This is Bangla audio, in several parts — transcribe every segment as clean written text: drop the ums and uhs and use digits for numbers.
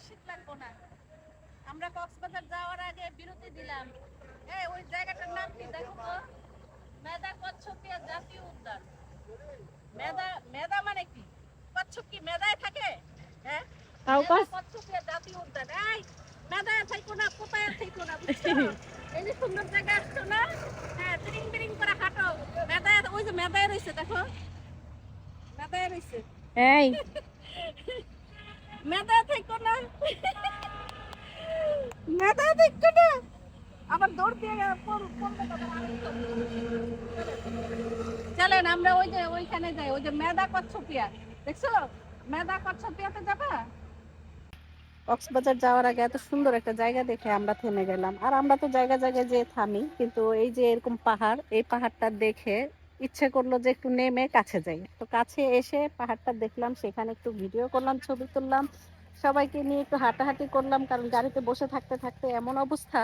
শীত লাগবো না। আমরা কক্সবাজার যাওয়ার আগে বিরতি দিলাম। ওই জায়গাটার নাম কি দেখো তো? মেদা কচ্ছপিয়া জাতীয় উদ্যান। মেদা মেদা মানে কি? কচ্ছপ কি মেদায় থাকে? হ্যাঁ, মেদা কচ্ছপিয়া জাতীয় উদ্যান। মেদায় থাকো না, কোথায় থাকো না, বুঝছো? এই যে সুন্দর জায়গা আসছো না? হ্যাঁ, তিরিং বিরিং করে হাঁটো। মেদায়, ওই যে মেদায় রয়েছে দেখো, মেদায় রয়েছে। এই মেদায় থাকো না, মেদায় থাকো না। আবার দৌড় দিয়ে চলেন আমরা ওই যে ওইখানে যাই, ওই যে মেদা কচ্ছপিয়া দেখছো? মেদা কচ্ছপিয়াতে যাবা? কক্সবাজার যাওয়ার আগে এত সুন্দর একটা জায়গা দেখে আমরা থেমে গেলাম। আর আমরা তো জায়গায় জায়গায় যে থামি, কিন্তু এই যে এরকম পাহাড়, এই পাহাড়টা দেখে ইচ্ছে করলো যে একটু নেমে কাছে যাই। তো কাছে এসে পাহাড়টা দেখলাম, সেখানে একটু ভিডিও করলাম, ছবি তুললাম, সবাইকে নিয়ে একটু হাঁটাহাঁটি করলাম। কারণ গাড়িতে বসে থাকতে থাকতে এমন অবস্থা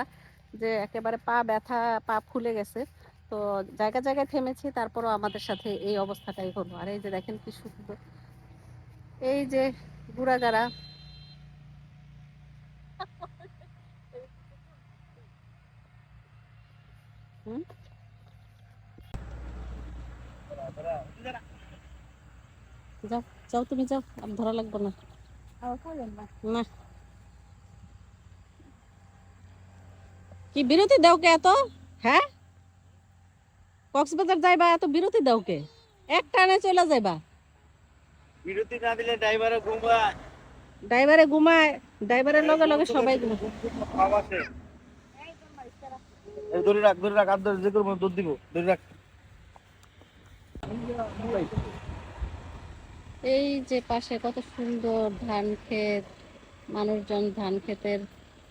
যে একেবারে পা ব্যথা, পা ফুলে গেছে। তো জায়গায় জায়গায় থেমেছি, তারপরও আমাদের সাথে এই অবস্থাটাই হলো। আর এই যে দেখেন কি সুন্দর, এই যে গুড়াগাড়া। যাও যাও, তুমি যাও, আর ধরা লাগবে না। না, কি বিরতি দাও কে এত? হ্যাঁ, কক্সবাজার যাইবা, এত বিরতি দাও কে? এক টানে চলে যাইবা। বিরতি না দিলে ড্রাইভারে ঘুমায়। ড্রাইভারে ঘুমায়, ড্রাইভারের লগে লগে সবাই ঘুমায়। ধরে রাখ, ধরে রাখ, আর যে করবো দুধ দিব, ধরে রাখ। এই যে পাশে কত সুন্দর ধান ক্ষেত, মানুষজন ধান ক্ষেতের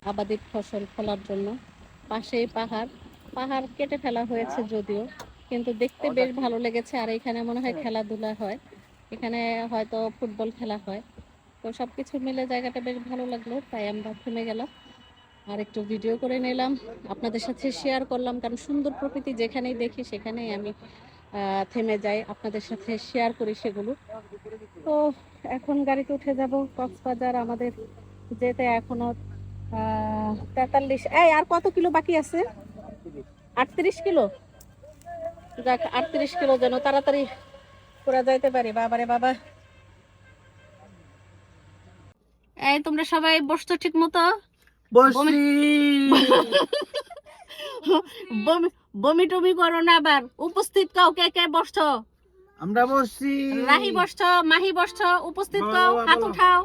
আবাদি ফসল ফলার জন্য। পাশেই পাহাড়, পাহাড় কেটে ফেলা হয়েছে যদিও, কিন্তু দেখতে বেশ ভালো লেগেছে। আর এখানে মনে হয় খেলাধুলা হয়, এখানে হয়তো ফুটবল খেলা হয়। তো সবকিছু মিলে জায়গাটা বেশ ভালো লাগলো, তাই আমরা থেমে গেলাম আর একটু ভিডিও করে নিলাম, আপনাদের সাথে শেয়ার করলাম। কারণ সুন্দর প্রকৃতি যেখানেই দেখি সেখানেই আমি থেমে যাই, আপনাদের সাথে শেয়ার করি সেগুলো। তো এখন গাড়িতে উঠে যাব কক্সবাজার। আমাদের যেতে এখনো 43, আর কত কিলো বাকি আছে? 38 কিলো। যাক, 38 কিলো যেন তাড়াতাড়ি পুরা যাইতে পারি। বাবারে বাবা, তোমরা সবাই বসছো ঠিক মতো? বসি। বমি টমি করো না আবার। উপস্থিত কাও, কে কে বসছো? আমরা বসছি। রাহি বসছো, মাহি বসছো, উপস্থিত কাও, হাত উঠাও।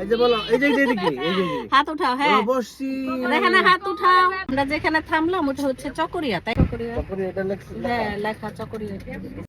এই যে বলো, এই যে এইদিকে, এই যে হাত উঠাও। হ্যাঁ, বসছি। এখানে হাত উঠাও। আমরা যেখানে থামলাম ওটা হচ্ছে চকরিয়া, তাই? চকরিয়া, এটা লেখছি। হ্যাঁ লেখা চকরিয়া।